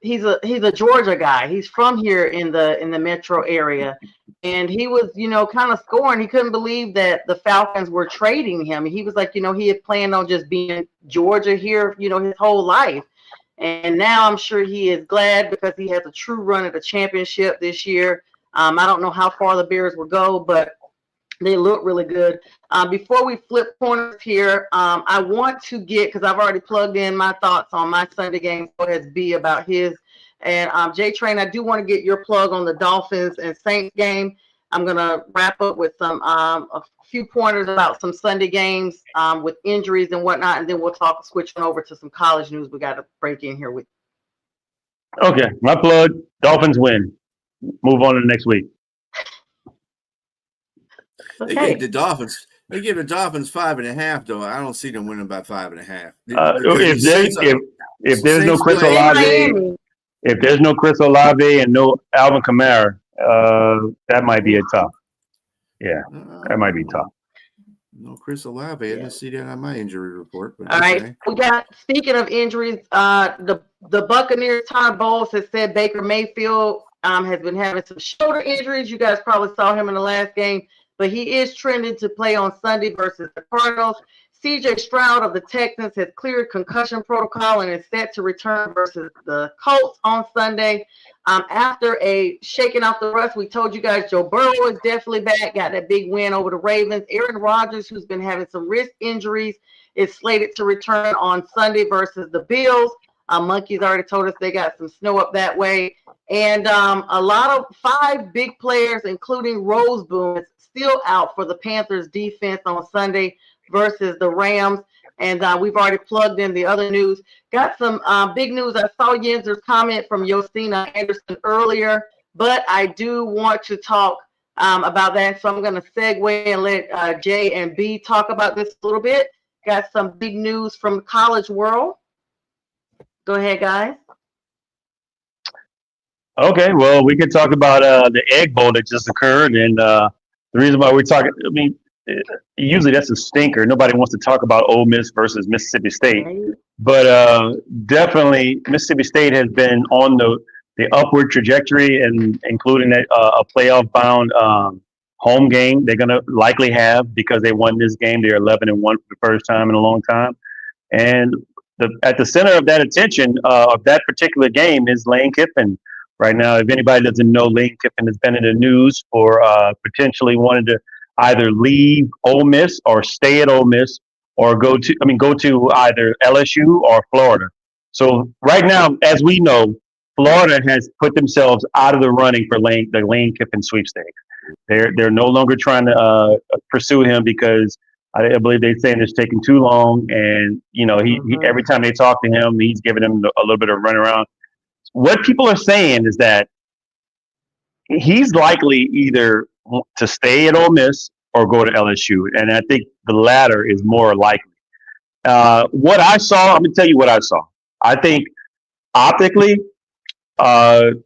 he's a Georgia guy. He's from here in the metro area. And he was, kind of scoring. He couldn't believe that the Falcons were trading him. He was like, he had planned on just being Georgia here, his whole life. And now I'm sure he is glad because he has a true run at the championship this year. I don't know how far the Bears will go, but they look really good. Before we flip corners here, I want to get, because I've already plugged in my thoughts on my Sunday game, so has B about his. And JTrain, I do want to get your plug on the Dolphins and Saints game. I'm going to wrap up with some a few pointers about some Sunday games with injuries and whatnot, and then we'll switch on over to some college news we got to break in here with. Okay, my plug, Dolphins win. Move on to the next week. Okay. They gave the Dolphins 5.5, though. I don't see them winning by 5.5. If there's no Chris Olave, if there's no Chris Olave and no Alvin Kamara, that might be a tough. Yeah, that might be tough. No Chris Olave. I didn't see that on my injury report. But all right. We got, speaking of injuries, the Buccaneers, Todd Bowles has said Baker Mayfield has been having some shoulder injuries. You guys probably saw him in the last game, but he is trending to play on Sunday versus the Cardinals. C.J. Stroud of the Texans has cleared concussion protocol and is set to return versus the Colts on Sunday. After a shaking off the rust, we told you guys Joe Burrow is definitely back, got that big win over the Ravens. Aaron Rodgers, who's been having some wrist injuries, is slated to return on Sunday versus the Bills. Monkeys already told us they got some snow up that way. And a lot of 5 big players, including Rose Boone, still out for the Panthers defense on Sunday versus the Rams. And we've already plugged in the other news. Got some big news. I saw Yenser's comment from Josina Anderson earlier, but I do want to talk about that. So I'm going to segue and let Jay and B talk about this a little bit. Got some big news from the college world. Go ahead, guys. Okay, well, we can talk about the Egg Bowl that just occurred, and the reason why we're talking. I mean, usually that's a stinker. Nobody wants to talk about Ole Miss versus Mississippi State, but definitely Mississippi State has been on the upward trajectory, and including that a playoff-bound home game they're going to likely have because they won this game. They're 11-1 for the first time in a long time, and at the center of that attention of that particular game is Lane Kiffin. Right now, if anybody doesn't know, Lane Kiffin has been in the news for potentially wanting to either leave Ole Miss or stay at Ole Miss or go to either LSU or Florida. So right now, as we know, Florida has put themselves out of the running for the Lane Kiffin sweepstakes. They're no longer trying to pursue him because I believe they're saying it's taking too long, and he every time they talk to him, he's giving them a little bit of runaround. What people are saying is that he's likely either to stay at Ole Miss or go to LSU, and I think the latter is more likely. What I saw, I'm going to tell you what I saw. I think optically,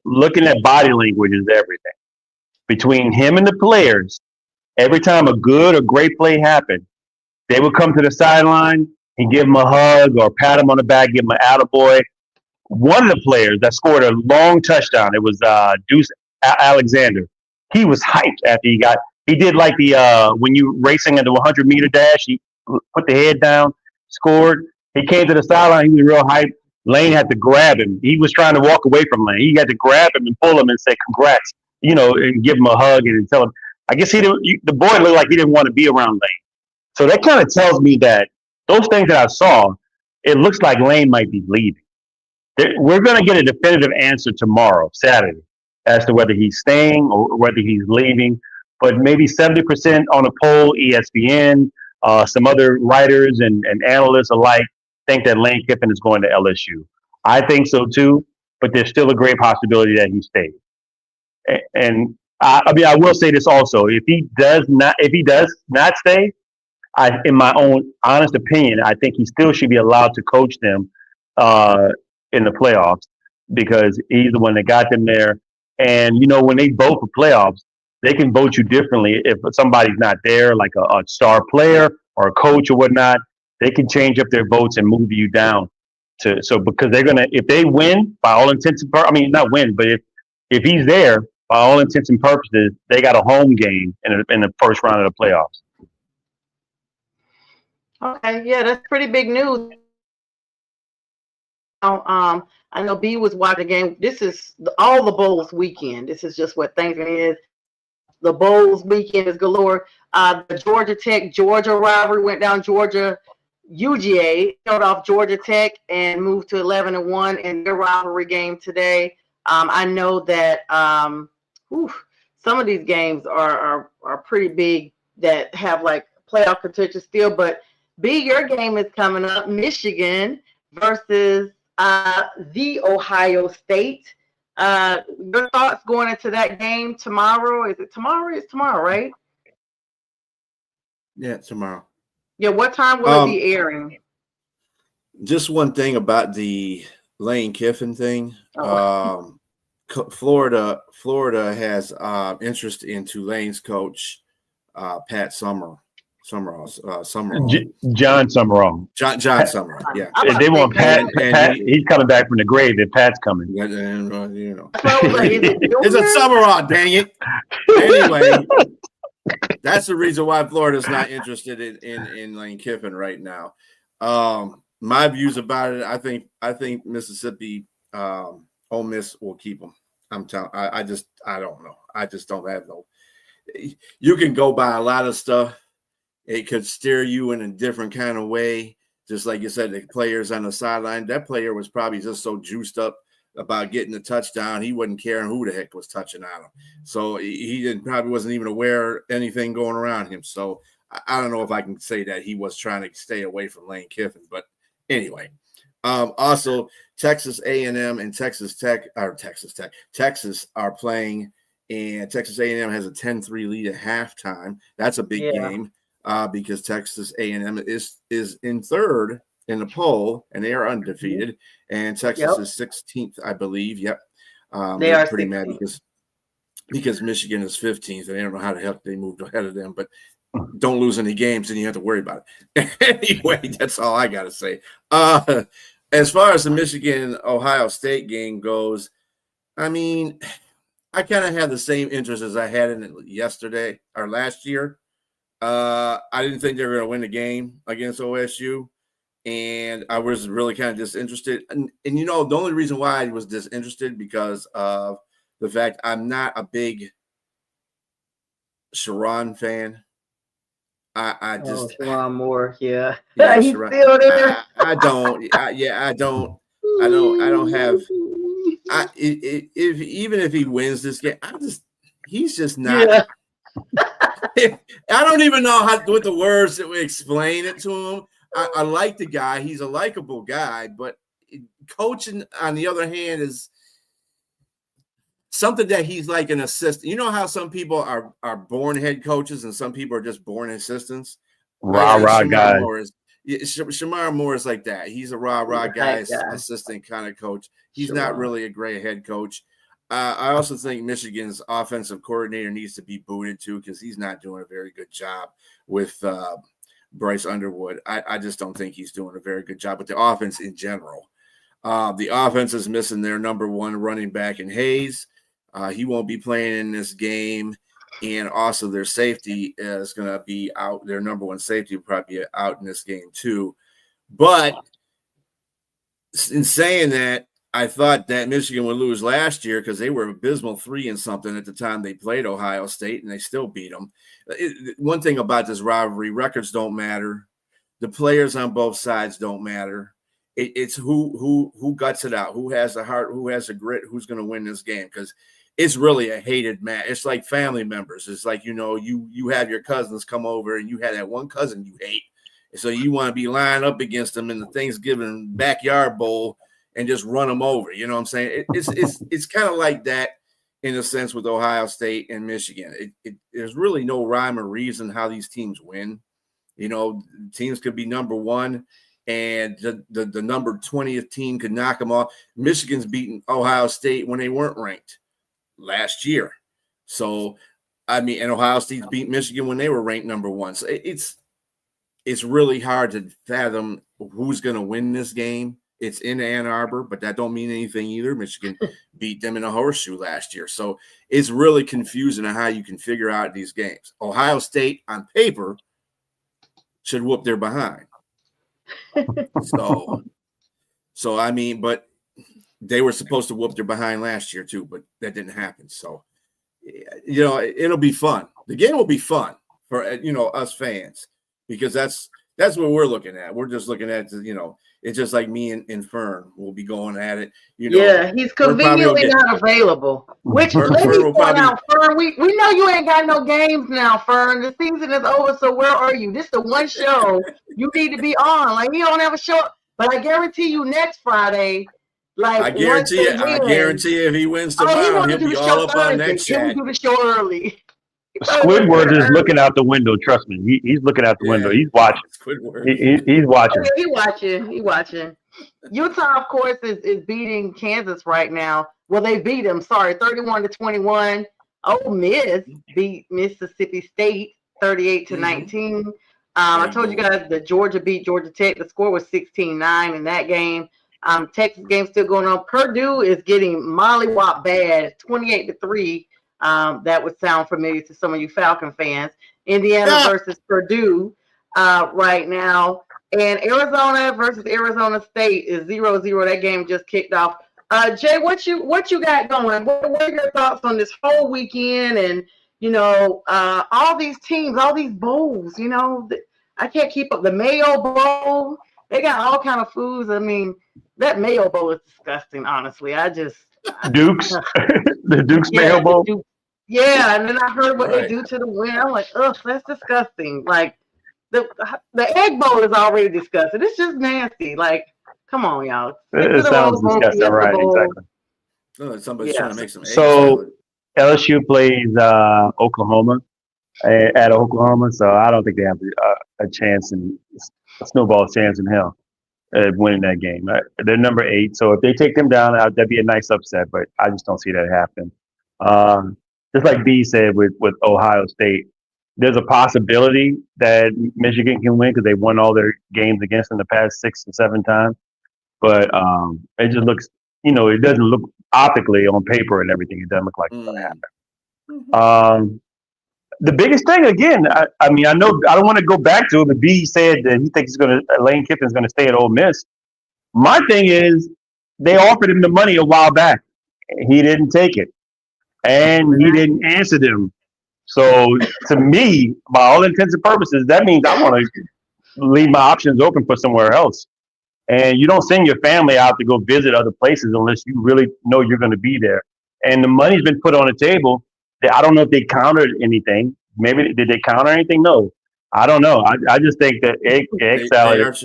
looking at body language is everything. Between him and the players, every time a good or great play happened, they would come to the sideline, he'd give him a hug or pat him on the back, give him an attaboy. One of the players that scored a long touchdown, it was Deuce Alexander. He was hyped after he did like the when you racing at the 100-meter dash, he put the head down, scored. He came to the sideline, he was real hyped. Lane had to grab him. He was trying to walk away from Lane. He had to grab him and pull him and say congrats, and give him a hug and tell him. I guess the boy looked like he didn't want to be around Lane. So that kind of tells me that those things that I saw, it looks like Lane might be leaving. We're going to get a definitive answer tomorrow, Saturday, as to whether he's staying or whether he's leaving. But maybe 70% on a poll, ESPN, some other writers and analysts alike think that Lane Kiffin is going to LSU. I think so too, but there's still a great possibility that he stays. And I will say this also: if he does not stay, in my own honest opinion, I think he still should be allowed to coach them in the playoffs because he's the one that got them there. And when they vote for playoffs, they can vote you differently if somebody's not there, like a star player or a coach or whatnot. They can change up their votes and move you down because they're gonna, if they win by all intents and purposes, not win, but if he's there by all intents and purposes, they got a home game in the first round of the playoffs. Okay, yeah, that's pretty big news. I know B was watching the game. This is all the bowls weekend. This is just what Thanksgiving is. The bowls weekend is galore. The Georgia Tech Georgia rivalry went down. Georgia UGA held off Georgia Tech and moved to 11-1 in their rivalry game today. I know that some of these games are pretty big that have like playoff contention still. But B, your game is coming up. Michigan versus the Ohio State. Your thoughts going into that game tomorrow? Is it tomorrow? It's tomorrow, right? Yeah, tomorrow. Yeah, what time will it be airing? Just one thing about the Lane Kiffin thing. Florida has interest in Tulane's coach, Pat Summerall. John Summerall. John Summerall, yeah. They want Pat. He's coming back from the grave. If Pat's coming, it's a Summerall. Dang it. Anyway, that's the reason why Florida's not interested in Lane Kiffin right now. My views about it, I think Mississippi, Ole Miss will keep him. I'm telling. I don't know. I just don't have no. You can go by a lot of stuff. It could steer you in a different kind of way. Just like you said, the players on the sideline, that player was probably just so juiced up about getting the touchdown. He wasn't caring who the heck was touching on him. So he probably wasn't even aware of anything going around him. So I don't know if I can say that he was trying to stay away from Lane Kiffin. But anyway, also Texas A&M and Texas are playing, and Texas A&M has a 10-3 lead at halftime. That's a big game because Texas A&M is in third in the poll, and they are undefeated. And Texas is 16th, I believe. Yep. They are pretty 16th. mad because Michigan is 15th, and I don't know how the heck they moved ahead of them, but don't lose any games, and you have to worry about it. Anyway, that's all I got to say. As far as the Michigan-Ohio State game goes, I mean, I kind of have the same interest as I had in it yesterday or last year. I didn't think they were going to win the game against OSU, and I was really kind of disinterested. And you know, the only reason why I was disinterested because of the fact I'm not a big Sharon fan. I just Sharon Moore, yeah, he's Sharon, still there. I don't have. Even if he wins this game, he's just not. Yeah. I don't even know what the words that would explain it to him. I like the guy; he's a likable guy, but coaching, on the other hand, is something that he's like an assistant. You know how some people are born head coaches and some people are just born assistants? Rah guy. Shamar Moore is like that. He's a rah guy, assistant kind of coach. He's not really a great head coach. I also think Michigan's offensive coordinator needs to be booted too because he's not doing a very good job with Bryce Underwood. I just don't think he's doing a very good job with the offense in general. The offense is missing their number one running back in Hayes. He won't be playing in this game. And also their safety is going to be out. Their number one safety will probably be out in this game too. But in saying that, I thought that Michigan would lose last year because they were abysmal 3-something at the time they played Ohio State, and they still beat them. One thing about this rivalry, records don't matter. The players on both sides don't matter. It's who guts it out, who has the heart, who has the grit, who's going to win this game, because it's really a hated match. It's like family members. It's like, you know, you have your cousins come over and you have that one cousin you hate. So you want to be lined up against them in the Thanksgiving backyard bowl and just run them over. You know what I'm saying? It's kind of like that in a sense with Ohio State and Michigan. There's really no rhyme or reason how these teams win. You know, teams could be number one and the number 20th team could knock them off. Michigan's beaten Ohio State when they weren't ranked last year. So, I mean, and Ohio State beat Michigan when they were ranked number one. So it's really hard to fathom who's going to win this game. It's in Ann Arbor, but that don't mean anything either. Michigan beat them in a horseshoe last year. So it's really confusing on how you can figure out these games. Ohio State on paper should whoop their behind. So I mean, but they were supposed to whoop their behind last year too, but that didn't happen. So, you know, it'll be fun. The game will be fun for, you know, us fans, because that's what we're looking at. We're just looking at, you know, it's just like me and Fern will be going at it. You know, yeah, he's conveniently not available. Which let me point out, Fern, we know you ain't got no games now, Fern. The season is over, so where are you? This is the one show you need to be on. Like, you don't have a show, but I guarantee you next Friday. Like, I guarantee you, if he wins tomorrow, he'll be all up on that chat. He'll do the show early. Squidward is looking out the window. Trust me, he's looking out the window. He's watching. Squidward. He's watching. Oh, yeah, he watching. Utah, of course, is beating Kansas right now. Well, they beat them. Sorry, 31-21. Ole Miss beat Mississippi State 38-19. I told you guys that Georgia beat Georgia Tech. The score was 16-9 in that game. Texas game still going on. Purdue is getting mollywopped bad, 28-3. That would sound familiar to some of you Falcon fans. Indiana versus Purdue right now. And Arizona versus Arizona State is 0-0. That game just kicked off. Jay, what you got going? What are your thoughts on this whole weekend? And, you know, all these teams, all these bowls, you know, I can't keep up. The Mayo Bowl, they got all kind of foods. I mean, that Mayo Bowl is disgusting. Honestly, Dukes, the Dukes yeah, Mayo Bowl. yeah. And then I heard what they Right. do to the win. I'm like, ugh, that's disgusting. Like the Egg Bowl is already disgusting. It's just nasty. Like, come on, y'all. Stick to It the sounds Rose Bowl, disgusting, Fiesta right? Bowl. Exactly. Oh, somebody's Yeah. trying to make some egg So salad. LSU plays Oklahoma at Oklahoma, so I don't think they have a chance a snowball chance in hell at winning that game. They're number 8, so if they take them down, that'd be a nice upset. But I just don't see that happening. Just like B said with Ohio State, there's a possibility that Michigan can win because they won all their games against them the past 6 or 7 times. But it just looks, it doesn't look optically on paper and everything. It doesn't look like it's going to happen. The biggest thing again, I mean, I know I don't want to go back to it, but B said that he thinks Lane Kiffin's going to stay at Ole Miss. My thing is, they offered him the money a while back. He didn't take it, and he didn't answer them. So to me, by all intents and purposes, that means I want to leave my options open for somewhere else. And you don't send your family out to go visit other places unless you really know you're going to be there. And the money's been put on the table. I don't know if they countered anything. Maybe did they counter anything? No, I don't know. I just think that egg salad.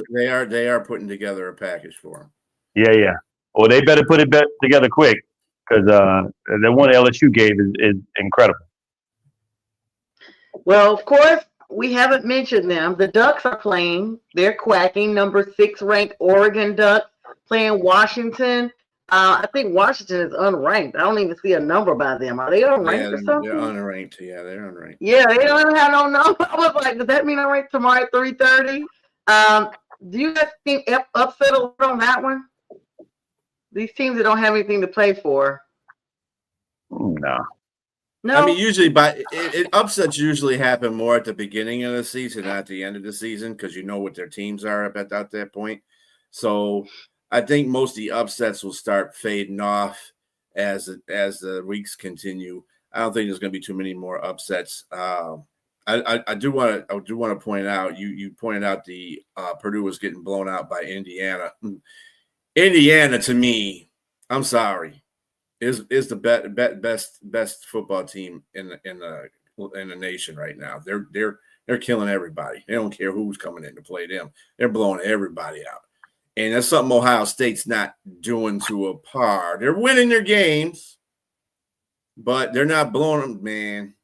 They are putting together a package for him. Yeah. Well, they better put it together quick because the one LSU gave is incredible. Well, of course, we haven't mentioned them. The Ducks are playing. They're quacking. Number 6 ranked Oregon Ducks playing Washington. I think Washington is unranked. I don't even see a number by them. Are they unranked or something? They're unranked. Yeah, they're unranked. Yeah, they don't even have no number. I was like, does that mean I'm ranked tomorrow at 3:30? Do you guys think upset a little on that one? These teams that don't have anything to play for. No. I mean, usually, upsets usually happen more at the beginning of the season, not at the end of the season, because you know what their teams are at that point. So I think most of the upsets will start fading off as the weeks continue. I don't think there's going to be too many more upsets. I do want to point out you pointed out the Purdue was getting blown out by Indiana. Indiana, to me, I'm sorry, is the best football team in the nation right now. They're killing everybody. They don't care who's coming in to play them. They're blowing everybody out. And that's something Ohio State's not doing to a par. They're winning their games, but they're not blowing them, man.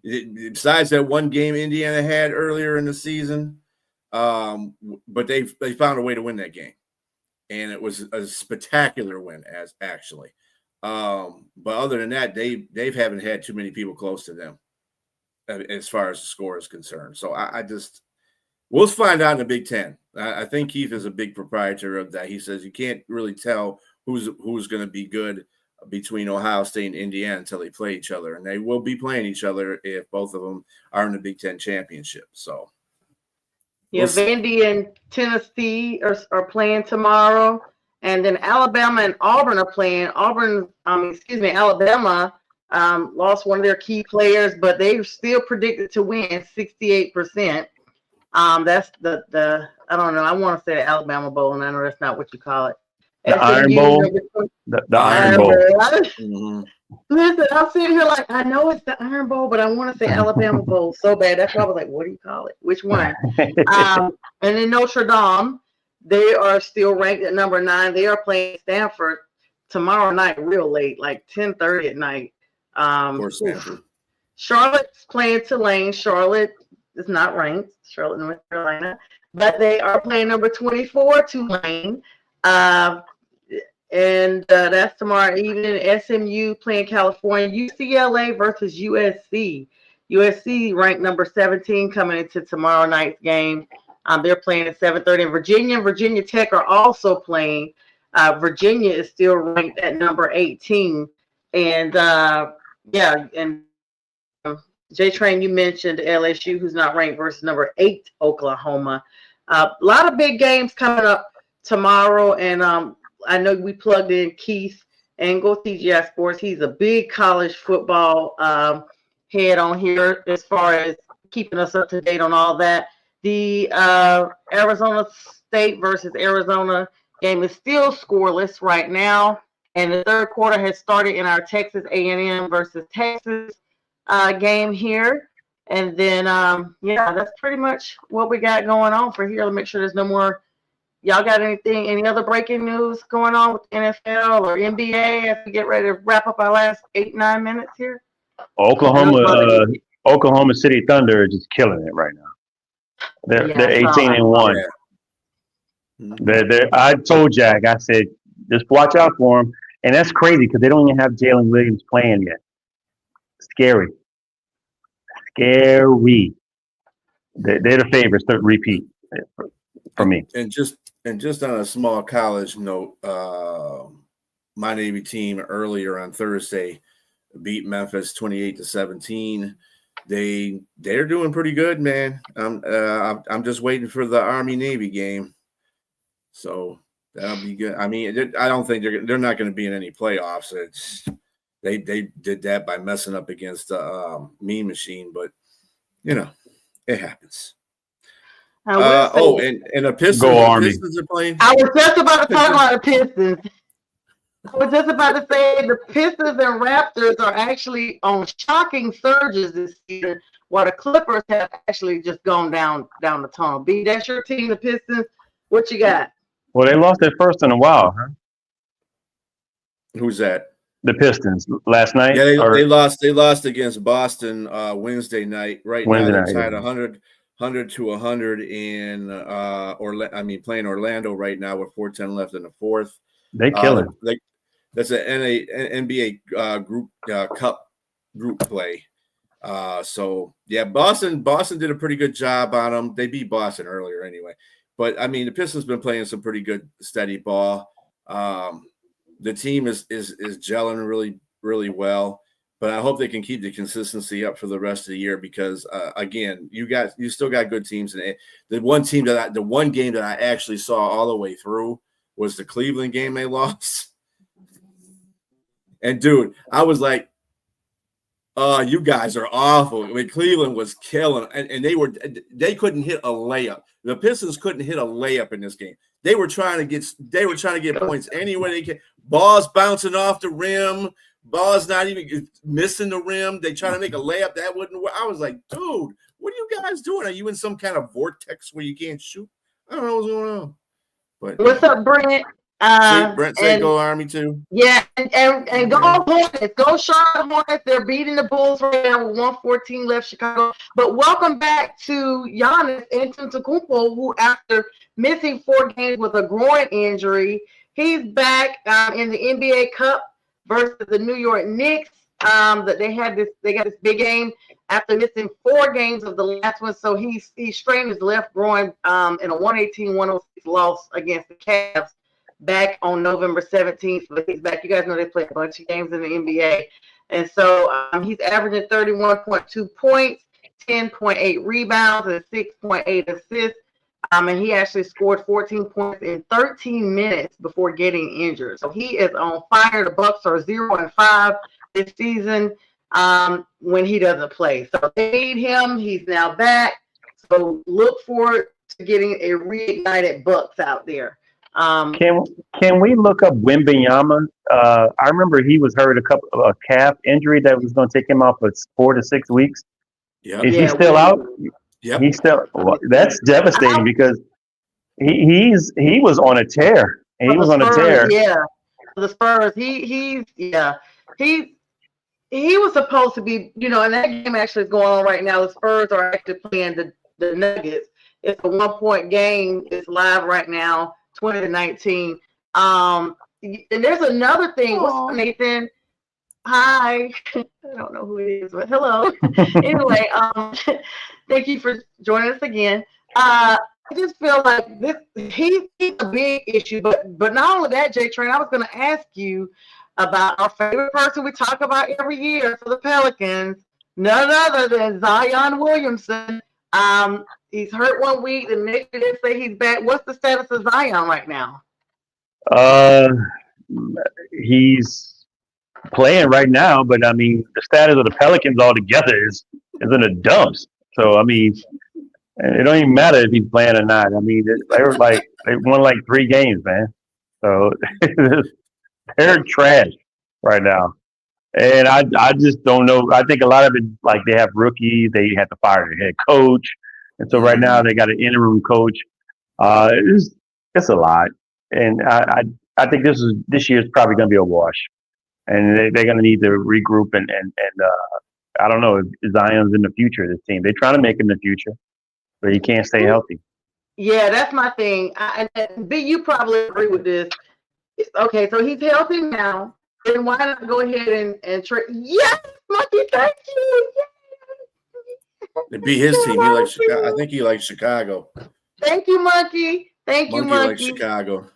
Besides that one game Indiana had earlier in the season, but they found a way to win that game. And it was a spectacular win, actually. But other than that, they haven't had too many people close to them as far as the score is concerned. So we'll find out in the Big Ten. I think Keith is a big proprietor of that. He says you can't really tell who's going to be good between Ohio State and Indiana until they play each other, and they will be playing each other if both of them are in the Big Ten championship. So, yeah, Vandy and Tennessee are playing tomorrow, and then Alabama and Auburn are playing. Alabama lost one of their key players, but they're still predicted to win 68%. That's the I don't know. I want to say the Alabama Bowl, and I know that's not what you call it. The Iron Bowl. The Iron Bowl. Mm-hmm. Listen, I'm sitting here like I know it's the Iron Bowl, but I want to say Alabama Bowl so bad. That's why I was like, what do you call it? Which one? And then Notre Dame, they are still ranked at number 9. They are playing Stanford tomorrow night, real late, like 10:30 at night. Of course, Stanford. Charlotte's playing Tulane. Charlotte is not ranked, Charlotte, North Carolina, but they are playing number 24, Tulane. And that's tomorrow evening. SMU playing California. UCLA versus USC. USC ranked number 17 coming into tomorrow night's game. They're playing at 7:30. And Virginia Tech are also playing. Virginia is still ranked at number 18. And and JTrain, you mentioned LSU, who's not ranked, versus number 8 Oklahoma. A lot of big games coming up tomorrow, and I know we plugged in Keith Engel, TGI Sports. He's a big college football head on here as far as keeping us up to date on all that. The Arizona State versus Arizona Game is still scoreless right now, and the third quarter has started in our Texas A&M versus Texas game here. And then, yeah, that's pretty much what we got going on for here. Let me make sure there's no more. Y'all got any other breaking news going on with NFL or NBA as we get ready to wrap up our last 8-9 minutes here? Oklahoma City Thunder are just killing it right now. They're 18-1. I told Jack, I said, just watch out for them. And that's crazy because they don't even have Jalen Williams playing yet. Scary. They're the favorites to repeat for me. And just on a small college note, my Navy team earlier on Thursday beat Memphis 28-17. They're doing pretty good, man. I'm just waiting for the Army Navy game, so that'll be good. I mean, I don't think they're not going to be in any playoffs. They did that by messing up against Mean Machine, but it happens. And the Pistons. Go Army. Pistons are playing. I was just about to talk about the Pistons. I was just about to say the Pistons and Raptors are actually on shocking surges this season, while the Clippers have actually just gone down the tunnel. B, that's your team, the Pistons. What you got? Well, they lost their first in a while, huh? Who's that? The Pistons last night. Yeah, they lost. They lost against Boston Wednesday night. Right now they're tied 100-100 in playing Orlando right now with 4:10 left in the fourth. They kill it. That's an NBA group cup group play. So yeah, Boston did a pretty good job on them. They beat Boston earlier anyway. But I mean, the Pistons been playing some pretty good steady ball. The team is gelling really, really well. But I hope they can keep the consistency up for the rest of the year because again, you still got good teams. And the one game that I actually saw all the way through was the Cleveland game they lost. And dude, I was like, "Oh, you guys are awful." I mean, Cleveland was killing, and they couldn't hit a layup. The Pistons couldn't hit a layup in this game. They were trying to get points any way they can. Balls bouncing off the rim, balls not even missing the rim. They try to make a layup that wouldn't work. I was like, "Dude, what are you guys doing? Are you in some kind of vortex where you can't shoot?" I don't know what's going on. But what's up, Brent? Brent said go Army too. Yeah, and go Hornets. Go Charlotte Hornets. They're beating the Bulls right now with 1:14 left, Chicago. But welcome back to Giannis Antetokounmpo, who after missing 4 games with a groin injury, he's back in the NBA Cup versus the New York Knicks. That they got this big game after missing 4 games of the last one. So he strained his left groin in a 118-106 loss against the Cavs back on November 17th. But he's back. You guys know they play a bunch of games in the NBA. And so he's averaging 31.2 points, 10.8 rebounds, and 6.8 assists. And he actually scored 14 points in 13 minutes before getting injured. So he is on fire. The Bucks are 0-5 this season when he doesn't play. So they need him. He's now back. So look forward to getting a reignited Bucks out there. Can we look up Wembanyama? I remember he was hurt a calf injury that was going to take him out for 4 to 6 weeks. Yeah. Is he still out? Yep. He's still. Well, that's devastating because he was on a tear. He was on a tear. Yeah, the Spurs. He was supposed to be. And that game actually is going on right now. The Spurs are actually playing the Nuggets. It's a 1-point game. It's live right now. 20-19. And there's another thing. What's up, Nathan? Hi. I don't know who it is, but hello. Anyway, thank you for joining us again. I just feel like he's a big issue, but not only that, JTrain, I was going to ask you about our favorite person we talk about every year for the Pelicans, none other than Zion Williamson. He's hurt 1 week, the next day they say he's back. What's the status of Zion right now? He's playing right now, but I mean, the status of the Pelicans altogether is in the dumps. So I mean, it don't even matter if he's playing or not. I mean, they won like 3 games, man. So they're trash right now. And I just don't know. I think a lot of it, like they have rookies, they have to fire their head coach. And so right now Mhm. they got an interim coach. It's a lot. And I think this year's probably going to be a wash. And they're going to need to regroup and I don't know if Zion's in the future of this team. They're trying to make him the future, but he can't stay healthy. Yeah, that's my thing. And B, you probably agree with this. Okay, so he's healthy now. Then why not go ahead and trade? Yes, Monkey, thank you. It'd be his team. He likes Chicago. I think he likes Chicago. Thank you, Monkey. Thank you, Monkey likes Monkey. Chicago.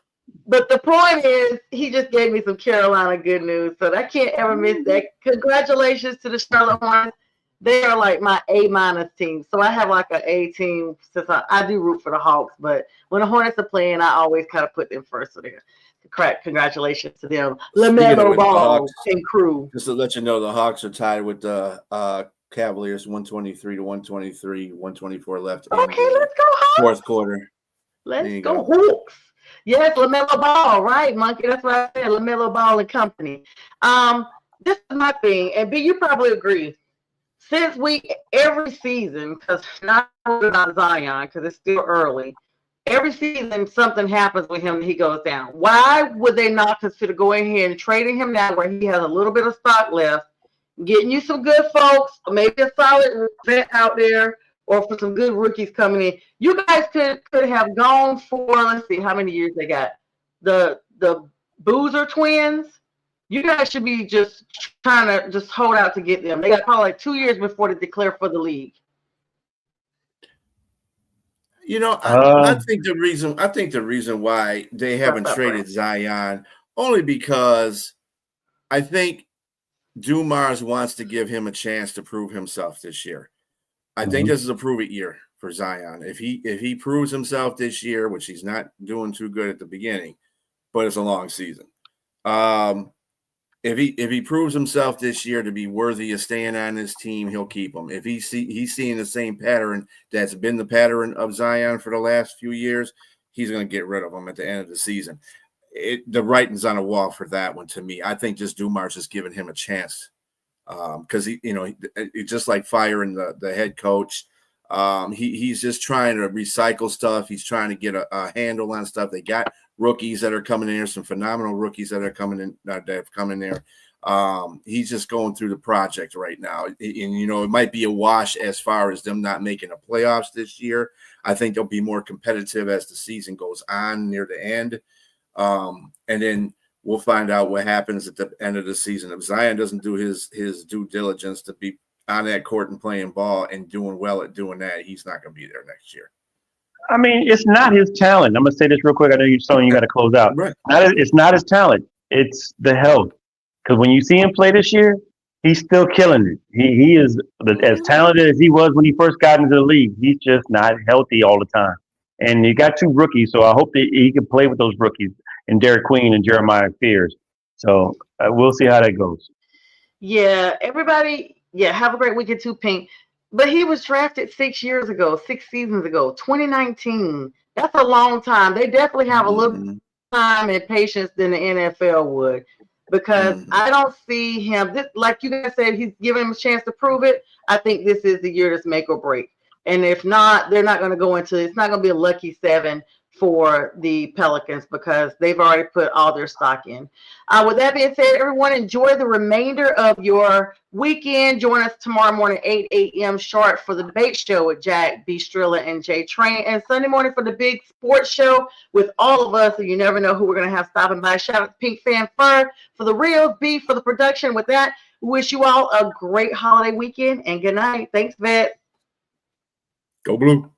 But the point is, he just gave me some Carolina good news, so I can't ever miss that. Congratulations to the Charlotte Hornets. They are like my A- team, so I have like an A team since I do root for the Hawks. But when the Hornets are playing, I always kind of put them first. So there, congratulations to them, LaMelo Ball and crew. Just to let you know, the Hawks are tied with the Cavaliers, 123 to 123, 124 left. Okay, let's go Hawks. Fourth quarter. Let's go Hawks. Yes, LaMelo Ball, right, Monkey? That's what I said, LaMelo Ball and company. This is my thing, and B, you probably agree. Since every season, because not about Zion, because it's still early, every season something happens with him and he goes down. Why would they not consider going ahead and trading him now where he has a little bit of stock left, getting you some good folks, maybe a solid vet out there, or for some good rookies coming in? You guys could have gone for, let's see how many years they got. The Boozer twins. You guys should be just trying to just hold out to get them. They got probably like 2 years before they declare for the league. You know, I think the reason why they haven't traded Zion only because I think Dumars wants to give him a chance to prove himself this year. I think this is a prove it year for Zion. If he proves himself this year, which he's not doing too good at the beginning, but it's a long season. If he proves himself this year to be worthy of staying on this team, he'll keep him. If he's seeing the same pattern that's been the pattern of Zion for the last few years, he's going to get rid of him at the end of the season. The writing's on the wall for that one to me. I think just Dumars is giving him a chance because he just like firing the head coach. He's just trying to recycle stuff. He's trying to get a handle on stuff. They got rookies that are coming in there, some phenomenal rookies that are coming in that have come in there. He's just going through the project right now. And, it might be a wash as far as them not making the playoffs this year. I think they'll be more competitive as the season goes on near the end. And then we'll find out what happens at the end of the season. If Zion doesn't do his due diligence to be on that court and playing ball and doing well at doing that, he's not going to be there next year. I mean, it's not his talent. I'm going to say this real quick. I know you got to close out. Right. It's not his talent. It's the health. Because when you see him play this year, he's still killing it. He is as talented as he was when he first got into the league. He's just not healthy all the time. And you got two rookies, so I hope that he can play with those rookies, and Derek Queen and Jeremiah Fears. So we'll see how that goes. Yeah, everybody, have a great weekend too, Pink. But he was drafted 6 seasons ago, 2019. That's a long time. They definitely have a little time and patience than the NFL would, because I don't see him, like you guys said, he's giving him a chance to prove it. I think this is the year that's make or break. And if not, they're not going to go into, it's not going to be a lucky 7 for the Pelicans because they've already put all their stock in. With that being said, everyone, enjoy the remainder of your weekend. Join us tomorrow morning, 8 a.m. sharp for the debate show with Jack, B. Strilla, and JTrain, and Sunday morning for the big sports show with all of us. So you never know who we're going to have stopping by. Shout out to Pink Fan Fur for the reels, B for the production. With that, we wish you all a great holiday weekend and good night. Thanks, Vet. Go Blue.